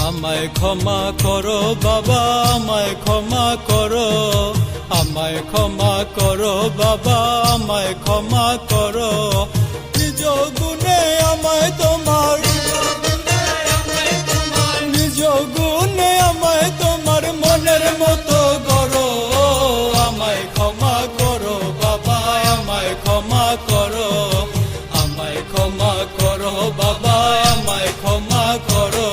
আমায় ক্ষমা করো বাবা, আমায় ক্ষমা করো, আমায় ক্ষমা করো বাবা, আমায় ক্ষমা করো। নিজ গুণে আমায় তোমার, নিজ গুণে আমায় তোমার মনের মতো করো। আমায় ক্ষমা করো বাবা, আমায় ক্ষমা করো, আমায় ক্ষমা করো বাবা, আমায় ক্ষমা করো।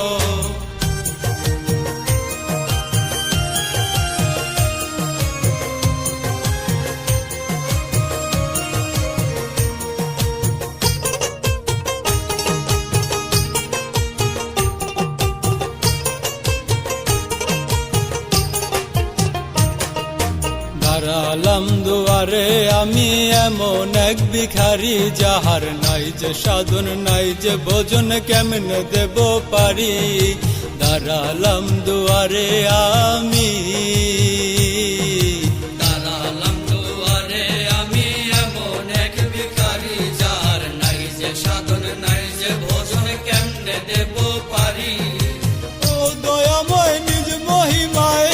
দাঁড়ালাম দুয়ারে আমি এমন এক ভিখারি, যাহার নাই যে সাধন নাই যে ভোজন, কেমনে দেব পারি। দাঁড়ালাম দুয়ারে আমি, দাঁড়ালাম দুয়ারে আমি এমন এক ভিখারি, যাহার নাই যে সাধন নাই যে ভোজন, কেমনে দেব পারি। ও দয়াময় নিজ মহিমায়,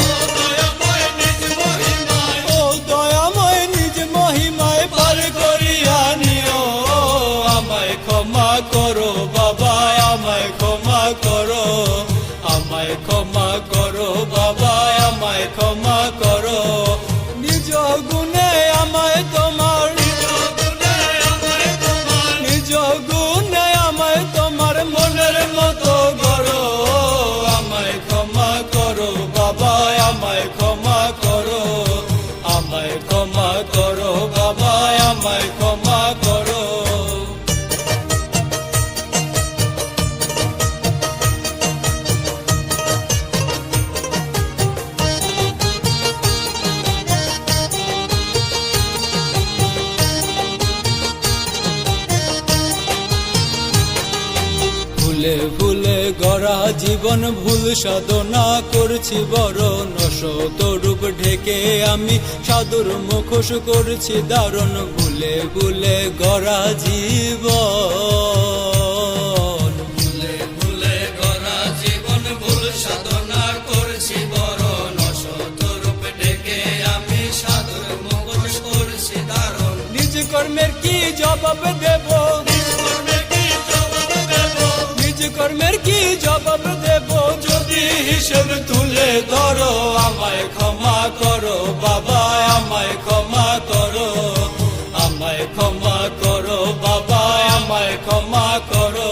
ক্ষমা করো বাবা, আমায় ক্ষমা করো, আমায় ক্ষমা করো বাবা, আমায় ক্ষমা করো। নিজ গুণে আমায় তোমার, নিজ গুণে আমায় তোমার মনের মতো করো। আমায় ক্ষমা করো বাবা, আমায় ক্ষমা করো, আমায় ক্ষমা করো বাবা, আমায় ক্ষমা করো। ভুলে ভুলে গড়া জীবন ভুল সাধনা করছি বড়, নশত রূপ ঢেকে আমি সাধুর মুখোশ করছি দারুণ। ভুলে ভুলে গড়া জীবন, ভুলে ভুলে গড়া জীবন ভুল সাধনা করছি বড়, নশত রূপ ঢেকে আমি সাধুর মুখোশ করছি দারুণ। নিজ কর্মের কি জবাব দেব, কর্মের কি জবাব দেব, যদি হিসেব তুলে ধরো। আমায় ক্ষমা করো বাবা, আমায় ক্ষমা করো, আমায় ক্ষমা করো বাবা, আমায় ক্ষমা করো।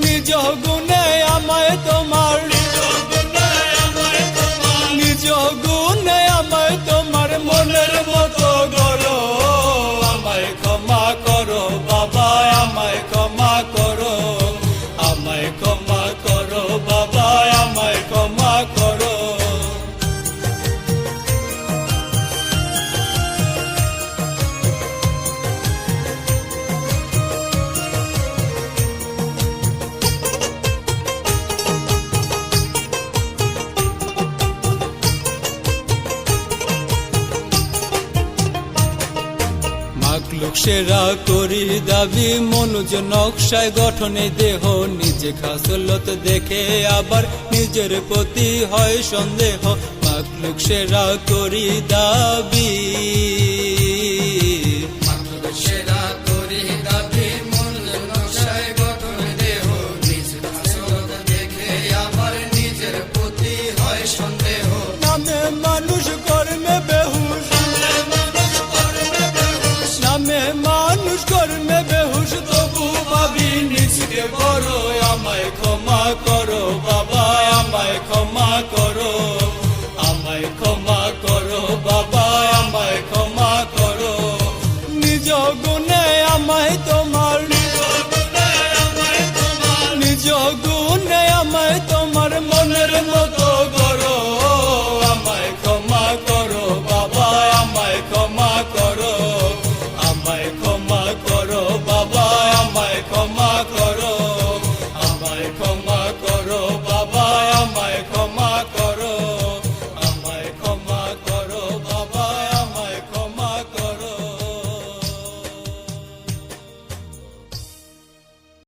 নিজ গুণে আমায় তোমার, নিজ গুণে আমায় তোমার মনের মতো করো। আমায় ক্ষমা করো বাবা, আমায় ক্ষমা করো, আমায় ক্ষমা করো বাবা, আমায় ক্ষমা করো। মাখলুক সেরা করি দাবি, মনুজ নকশায় গঠনে দেহ, নিজে খাসলত দেখে আবার নিজের প্রতি হয় সন্দেহ। মাখলুক সেরা করি দাবি,